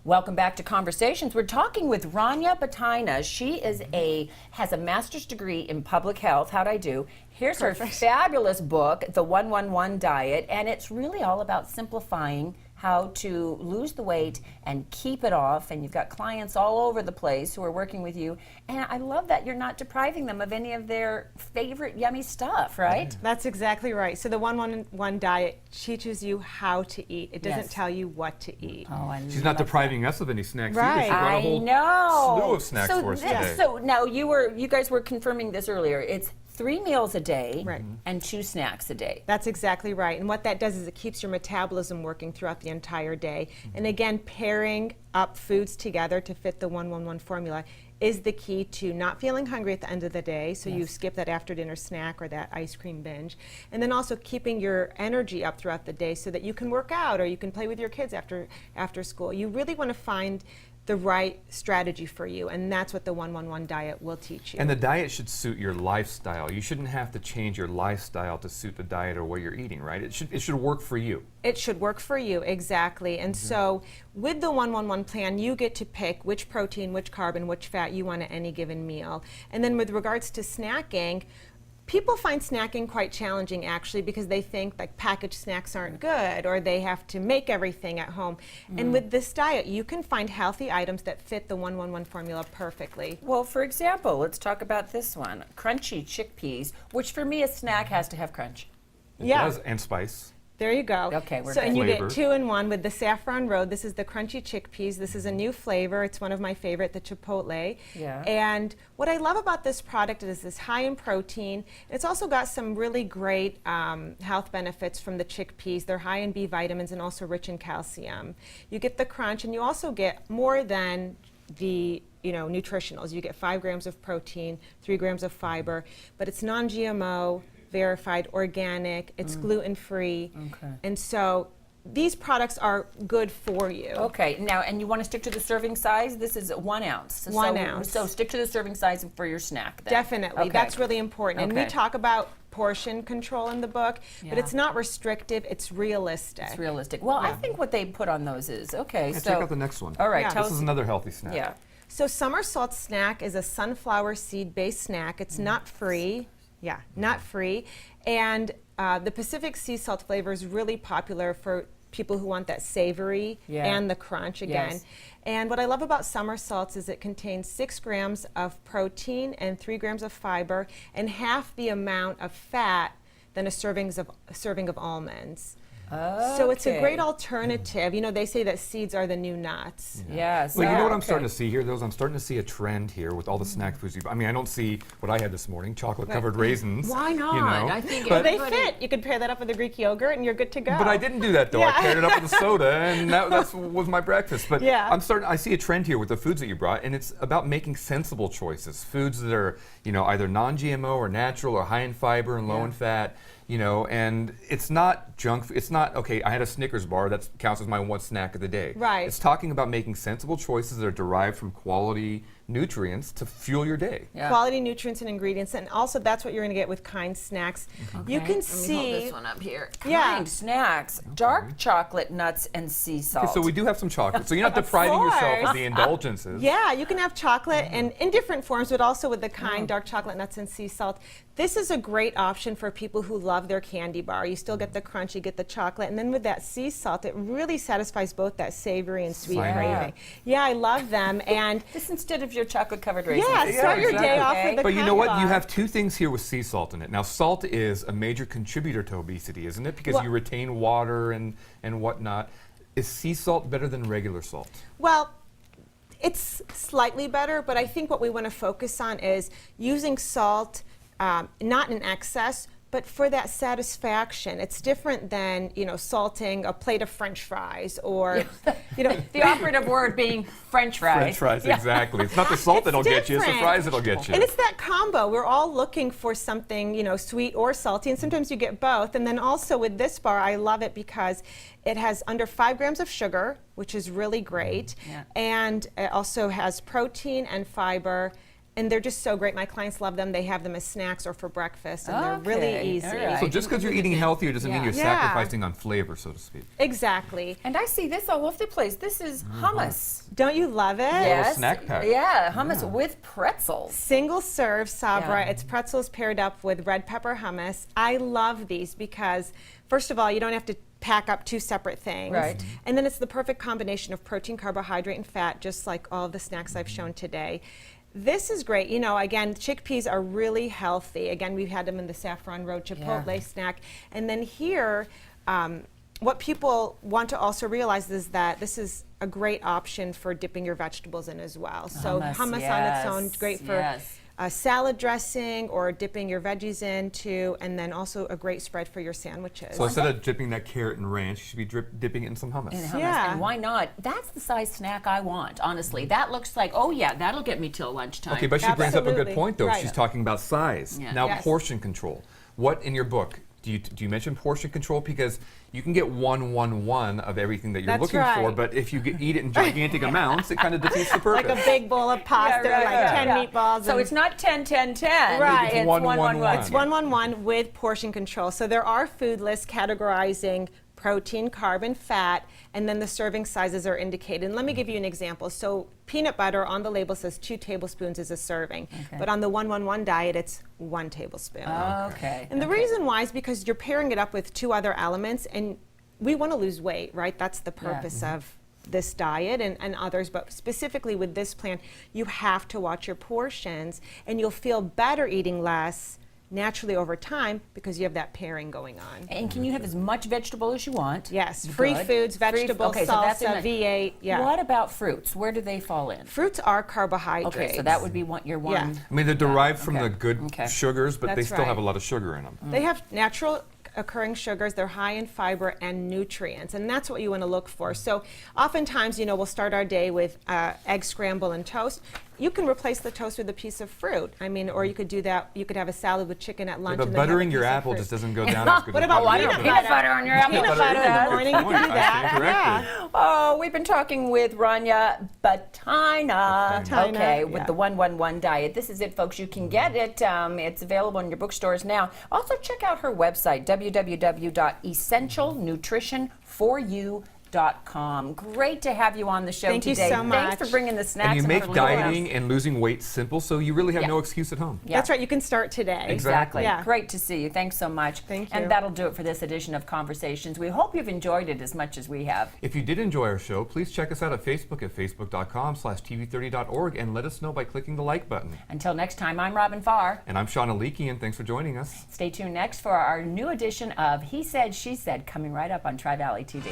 Welcome back to Conversations. We're talking with Rania Batina. She has a master's degree in public health. How'd I do? Here's her fabulous book, The 111 Diet, and it's really all about simplifying how to lose the weight and keep it off. And you've got clients all over the place who are working with you. And I love that you're not depriving them of any of their favorite yummy stuff, right? That's exactly right. So the 111 diet teaches you how to eat. It doesn't tell you what to eat. Oh, I She's not depriving us of any snacks Right. either. She brought a whole slew of snacks for us today. So now you guys were confirming this earlier. It's 3 meals a day and 2 snacks a day. That's exactly right. And what that does is it keeps your metabolism working throughout the entire day. And again, pairing up foods together to fit the 111 formula is the key to not feeling hungry at the end of the day, so you skip that after dinner snack or that ice cream binge. And then also keeping your energy up throughout the day so that you can work out or you can play with your kids after school. You really want to find the right strategy for you, and that's what the 111 diet will teach you. And the diet should suit your lifestyle. You shouldn't have to change your lifestyle to suit the diet or what you're eating, right? It should work for you. It should work for you, exactly. And so with the 111 plan, you get to pick which protein, which carb, and which fat you want at any given meal. And then with regards to snacking, people find snacking quite challenging actually because they think like packaged snacks aren't good or they have to make everything at home. And with this diet, you can find healthy items that fit the 111 formula perfectly. Well, for example, let's talk about this one. Crunchy chickpeas, which for me a snack has to have crunch. It does, and spice. There you go. Okay, we're so good. and you Flavor. get 2-in-1 with the saffron road. This is the crunchy chickpeas. This is a new flavor. It's one of my favorite, the chipotle. Yeah. And what I love about this product is it's high in protein. It's also got some really great health benefits from the chickpeas. They're high in B vitamins and also rich in calcium. You get the crunch, and you also get more than the nutritionals. You get 5 grams of protein, 3 grams of fiber, but it's non-GMO, verified, organic, it's gluten-free, and so these products are good for you. Okay, now, and you want to stick to the serving size? This is 1 ounce. 1 ounce. So stick to the serving size for your snack then. Definitely, Okay. that's really important. And we Okay. talk about portion control in the book, but it's not restrictive, it's realistic. It's realistic. Well, I think what they put on those is, okay, Yeah, so. check out the next one. All right, Yeah. tell This us. is another healthy snack. Yeah. So Summer Salt Snack is a sunflower seed-based snack. It's not free. Yeah, not free. And the Pacific sea salt flavor is really popular for people who want that savory and the crunch again. Yes. And what I love about summer salts is it contains 6 grams of protein and 3 grams of fiber and half the amount of fat than a serving of almonds. So it's a great alternative. You know, they say that seeds are the new nuts. Yes. Well, you know what I'm starting to see here, though? I'm starting to see a trend here with all the snack foods. I mean, I don't see what I had this morning, chocolate-covered raisins. Why not? You know? I think Well, they everybody- fit. You could pair that up with a Greek yogurt and you're good to go. But I didn't do that, though. I paired it up with a soda, and that was my breakfast. But I see a trend here with the foods that you brought, and it's about making sensible choices. Foods that are, either non-GMO or natural or high in fiber and low in fat. And it's not junk. It's not, okay, I had a Snickers bar, that counts as my one snack of the day. Right. It's talking about making sensible choices that are derived from quality nutrients to fuel your day. Yeah. Quality nutrients and ingredients, and also that's what you're going to get with Kind snacks. You can Let me see. hold this one up here. Yeah. Kind snacks, dark chocolate, nuts, and sea salt. Okay, so we do have some chocolate. So you're not depriving yourself of course. the indulgences. Yeah, you can have chocolate and in different forms, but also with the Kind dark chocolate, nuts, and sea salt. This is a great option for people who love their candy bar. You still get the crunch, you get the chocolate, and then with that sea salt, it really satisfies both that savory and sweet craving. Yeah, I love them. And this instead of your chocolate-covered raisins. yeah, start your day off with the But you Kind know what? bar. You have 2 things here with sea salt in it. Now, salt is a major contributor to obesity, isn't it? Because Well- you retain water and whatnot. Is sea salt better than regular salt? Well, it's slightly better, but I think what we want to focus on is using salt not in excess, but for that satisfaction. It's different than, salting a plate of French fries or, The operative word being French fries. French fries, exactly. It's not the salt that'll get you, it's the different. fries that'll get you. And it's that combo. We're all looking for something, sweet or salty, and sometimes you get both. And then also with this bar, I love it because it has under 5 grams of sugar, which is really great. Yeah. And it also has protein and fiber. and they're just so great. My clients love them. They have them as snacks or for breakfast, and they're really easy. Right. So just because you're eating healthier doesn't mean you're sacrificing on flavor, so to speak. Exactly. And I see this all over the place. This is hummus. Don't you love it? Yes. Snack pack. Yeah, hummus with pretzels. Single serve Sabra. Yeah. It's pretzels paired up with red pepper hummus. I love these because, first of all, you don't have to pack up two separate things. Right. And then it's the perfect combination of protein, carbohydrate, and fat, just like all of the snacks I've shown today. This is great. You know, again, chickpeas are really healthy. Again, we've had them in the Saffron Road Chipotle snack. And then here, what people want to also realize is that this is a great option for dipping your vegetables in as well. So hummus on its own, great for salad dressing or dipping your veggies into, and then also a great spread for your sandwiches. So instead of dipping that carrot in ranch, you should be dipping it in some hummus. Yeah. And why not? That's the size snack I want, honestly. That looks like, oh yeah, that'll get me till lunchtime. Okay, but she brings up a good Absolutely. point, though. Right. She's talking about size. Yeah. Now, Yes. portion control. What in your book do you mention portion control? Because you can get 1-1-1 of everything that you're That's looking for, right. but if you eat it in gigantic amounts, it kind of defeats the purpose. Like a big bowl of pasta, like 10 meatballs. So and it's not 10-10-10. Right. It's It's 1-1-1. It's 1-1-1 with portion control. So there are food lists categorizing protein, carb, and fat, and then the serving sizes are indicated. And let me give you an example. So peanut butter on the label says 2 tablespoons is a serving, but on the 1-1-1 diet, it's 1 tablespoon. Okay. And the reason why is because you're pairing it up with 2 other elements, and we want to lose weight, right? That's the purpose of this diet and others, but specifically with this plan, you have to watch your portions, and you'll feel better eating less naturally over time because you have that pairing going on. And can you have as much vegetable as you want? Yes, free Good. foods, vegetables, okay, so that's salsa, V8, What about fruits? Where do they fall in? Fruits are carbohydrates. Okay, so that would be your one. Yeah. I mean, they're derived from Okay. the good Okay. sugars, but they That's still have a right. lot of sugar in them. They have natural occurring sugars. They're high in fiber and nutrients, and that's what you want to look for. So oftentimes, you know, we'll start our day with egg scramble and toast. You can replace the toast with a piece of fruit. I mean, or you could do that. You could have a salad with chicken at lunch. But and then have a buttering your piece of apple fruit. just doesn't go down as good. What as about buttering peanut your butter? Butter on your apple. Peanut butter in the Good morning, you point. can do I that. stand corrected. Yeah. Oh, we've been talking with Rania Batina. Batina, Okay, with yeah. the 1-1-1 diet. This is it, folks. You can get it. It's available in your bookstores now. Also, check out her website, www.essentialnutritionforyou.com. Great to have you on the show Thank you today. so much. Thanks for bringing the snacks. And you make for little dieting ones. and losing weight simple, so you really have Yeah. no excuse at home. Yeah. That's right. You can start today. Exactly. Yeah. Great to see you. Thanks so much. Thank you. And that'll do it for this edition of Conversations. We hope you've enjoyed it as much as we have. If you did enjoy our show, please check us out at Facebook at facebook.com/tv30.org and let us know by clicking the like button. Until next time, I'm Robin Farr. And I'm Sean Aliki, and thanks for joining us. Stay tuned next for our new edition of He Said, She Said, coming right up on Tri Valley TV.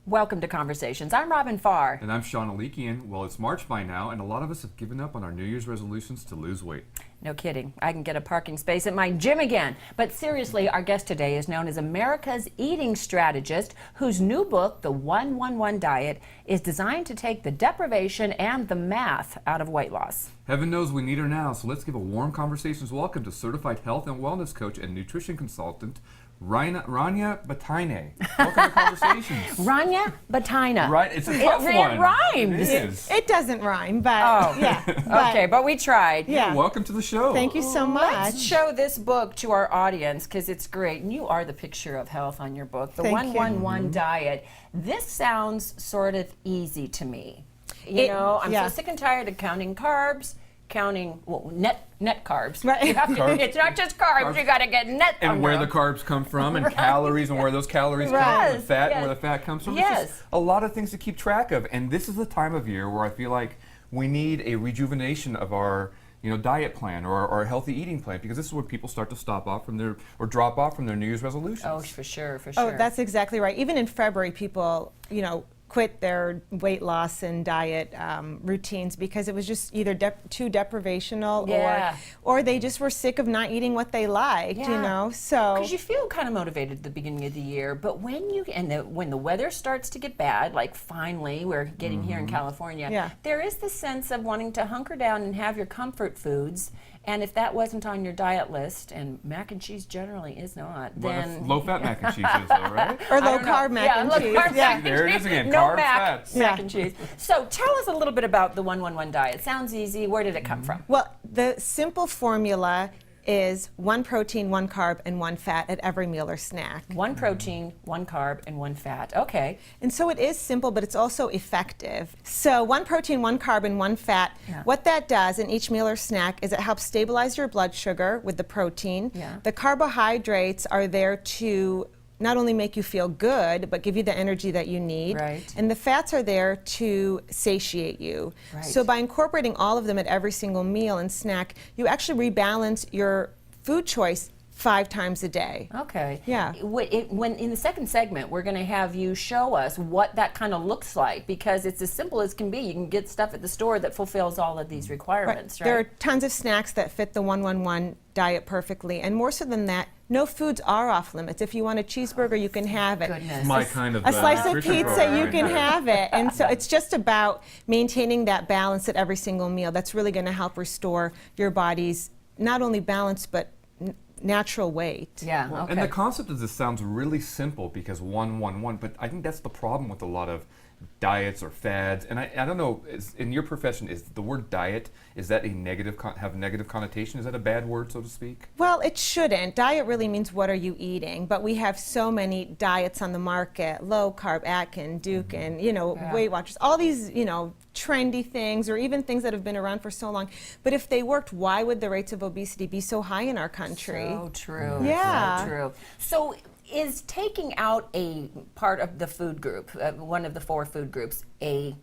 Welcome to Conversations. I'm Robin Farr. And I'm Sean Aliki, and well, it's March by now, and a lot of us have given up on our New Year's resolutions to lose weight. No kidding. I can get a parking space at my gym again. But seriously, our guest today is known as America's eating strategist, whose new book, The 1-1-1 Diet, is designed to take the deprivation and the math out of weight loss. Heaven knows we need her now, so let's give a warm Conversations welcome to certified health and wellness coach and nutrition consultant, Rania Tri. Welcome to Conversations. Rania Batina. Right, it's a tough it one. rhymes. It is. It doesn't rhyme, but Oh. yeah. Okay, but we tried. Yeah. Welcome to the show. Thank you so Let's much. show this book to our audience because it's great. And you are the picture of health on your book, The Thank you. 1-1-1 Diet. This sounds sort of easy to me. You know, I'm yeah. so sick and tired of counting carbs, counting net carbs. Right. You have to, Carbs. it's not just carbs, you got to get net And under where the them. carbs come from, and calories, and where those calories come Right. from, and fat, Yes. and where the fat comes from. Yes. It's just a lot of things to keep track of. And this is the time of year where I feel like we need a rejuvenation of our diet plan or our healthy eating plan, because this is where people start to drop off from their New Year's resolutions. Oh, for sure, for sure. Oh, that's exactly right. Even in February, people, quit their weight loss and diet routines because it was just either too deprivational or they just were sick of not eating what they liked, you know. So because you feel kind of motivated at the beginning of the year, but when when the weather starts to get bad, like finally we're getting here in California, there is the sense of wanting to hunker down and have your comfort foods. And if that wasn't on your diet list, and mac and cheese generally is not, then low-fat mac and cheese is, though, right? Or low-carb mac and cheese. There it is again. No Carbs, mac fats. and cheese. So tell us a little bit about the 1-1-1 diet. Sounds easy. Where did it come from? Well, the simple formula is 1 protein, 1 carb, and 1 fat at every meal or snack. 1 protein, 1 carb, and 1 fat. Okay. And so it is simple, but it's also effective. So 1 protein, 1 carb, and 1 fat, what that does in each meal or snack is it helps stabilize your blood sugar with the protein. The carbohydrates are there to not only make you feel good, but give you the energy that you need. And the fats are there to satiate you. So by incorporating all of them at every single meal and snack, you actually rebalance your food choice 5 times a day. Okay. Yeah. When in the second segment, we're going to have you show us what that kind of looks like, because it's as simple as can be. You can get stuff at the store that fulfills all of these requirements, right? There are tons of snacks that fit the 1-1-1 diet perfectly, and more so than that, no foods are off limits. If you want a cheeseburger, you can have it. Goodness. My kind of a slice of pizza, program, you can have it. And so it's just about maintaining that balance at every single meal. That's really going to help restore your body's not only balance, but natural weight. Well, and the concept of this sounds really simple because 1-1-1, but I think that's the problem with a lot of diets or fads. And I don't know, in your profession, is the word diet, is that a negative, have a negative connotation? Is that a bad word, so to speak? Well, it shouldn't. Diet really means what are you eating, but we have so many diets on the market, low carb, Atkins, Dukin, you know, Weight Watchers, all these, you know, trendy things or even things that have been around for so long. But if they worked, why would the rates of obesity be so high in our country? So true. Yeah. So true. So is taking out a part of the food group, one of the 4 food groups, a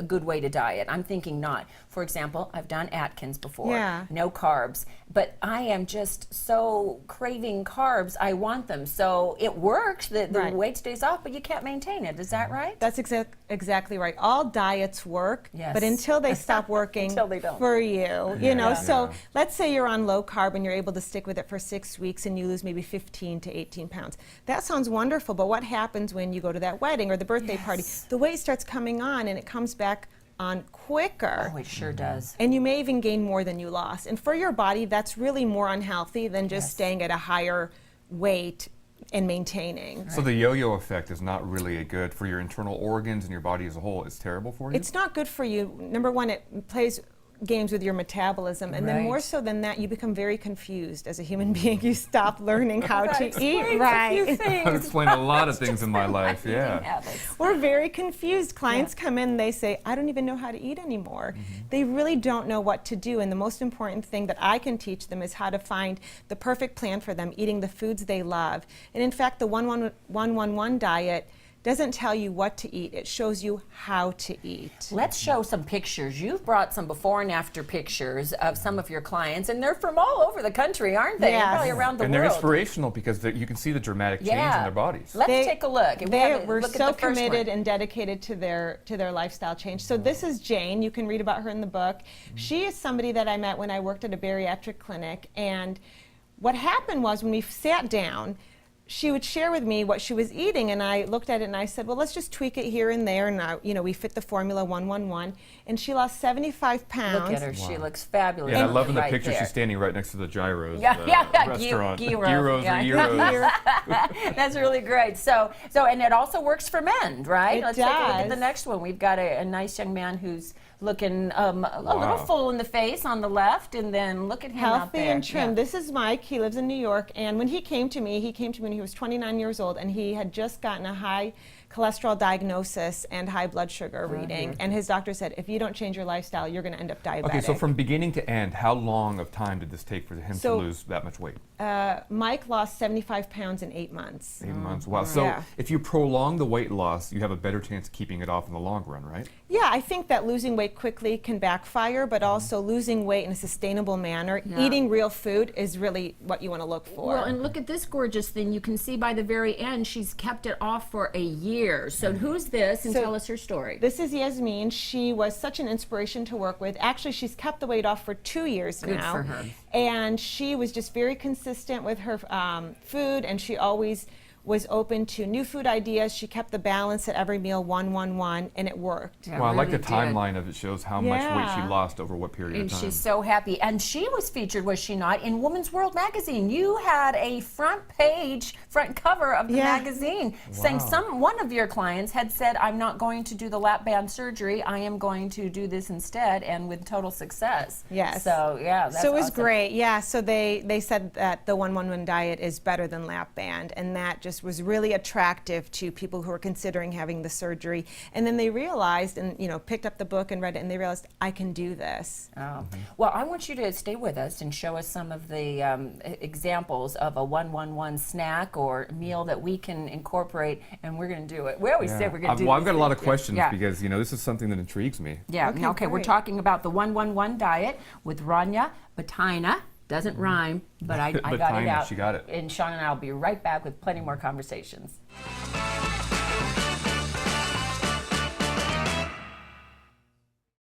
good way to diet? I'm thinking not. For example, I've done Atkins before. No carbs. But I am just so craving carbs. I want them. So it works. The weight stays off, but you can't maintain it. Is that right? That's exactly right. All diets work, but until they stop working for you. You know, so let's say you're on low carb and you're able to stick with it for 6 weeks and you lose maybe 15 to 18 pounds. That sounds wonderful, but what happens when you go to that wedding or the birthday party? The weight starts coming on and it comes back on quicker. Oh, it sure does. And you may even gain more than you lost. And for your body, that's really more unhealthy than just staying at a higher weight and maintaining. So the yo-yo effect is not really good for your internal organs and your body as a whole. It's terrible for you? It's not good for you. Number one, it plays games with your metabolism, and then more so than that, you become very confused as a human being. You stop learning how to eat right. That explains a lot of things in my life. We're very confused. Clients come in, they say, I don't even know how to eat anymore. They really don't know what to do, and the most important thing that I can teach them is how to find the perfect plan for them, eating the foods they love. And in fact, the 1-1-1 diet doesn't tell you what to eat, it shows you how to eat. Let's show some pictures. You've brought some before and after pictures of some of your clients, and they're from all over the country, aren't they? And probably around the world. And they're inspirational because you can see the dramatic change in their bodies. Let's take a look. We're so committed and dedicated to their lifestyle change. So this is Jane. You can read about her in the book. She is somebody that I met when I worked at a bariatric clinic, and what happened was when we sat down, she would share with me what she was eating, and I looked at it and I said, well, let's just tweak it here and there, and you know, we fit the formula 1-1-1, and she lost 75 pounds. Look at her, she looks fabulous. Yeah, I love in the picture she's standing right next to the gyros restaurant. Gyros. That's really great. So, and it also works for men, right? Let's take a look at the next one. We've got a nice young man who's looking a little full in the face on the left, and then look at him out there. Healthy and trim. This is Mike. He lives in New York, and when he came to me when he was 29 years old, and he had just gotten a high cholesterol diagnosis and high blood sugar reading, and his doctor said, if you don't change your lifestyle, you're going to end up diabetic. Okay, so from beginning to end, how long of time did this take for him to lose that much weight? Mike lost 75 pounds in 8 months. 8 months, wow. So if you prolong the weight loss, you have a better chance of keeping it off in the long run, right? Yeah, I think that losing weight quickly can backfire, but also losing weight in a sustainable manner, eating real food is really what you want to look for. Well, and look at this gorgeous thing. You can see by the very end, she's kept it off for a year. years. So who's this, and So tell us her story. This is Yasmin. She was such an inspiration to work with. Actually, she's kept the weight off for 2 years Good now. for her. And she was just very consistent with her food, and she always was open to new food ideas. She kept the balance at every meal, 1-1-1, and it worked. Yeah, Well, I like really the did. timeline of it. Shows how much weight she Yeah. lost over what period And of time. she's so happy. And she was featured, was she not, in Woman's World magazine. You had a front cover of the Yeah. magazine saying one of your clients had said, I'm not going to do the lap band surgery, I am going to do this instead, and with total success. Yes. So, yeah, that's So it was awesome. great. Yeah, so they said that the 1-1-1 diet is better than lap band, and that just was really attractive to people who were considering having the surgery. And then they realized, and picked up the book and read it, and they realized, I can do this. Oh. Well, I want you to stay with us and show us some of the examples of a 1-1-1 snack or meal that we can incorporate, and we're going to do it. We always say we're going to do Well, this I've got a lot of thing. questions Yeah. because this is something that intrigues me. Yeah, okay, we're great. talking about the 1-1-1 diet with Rania Batina. Doesn't rhyme, but I got it Batina, out. she got it. And Sean and I will be right back with plenty more conversations.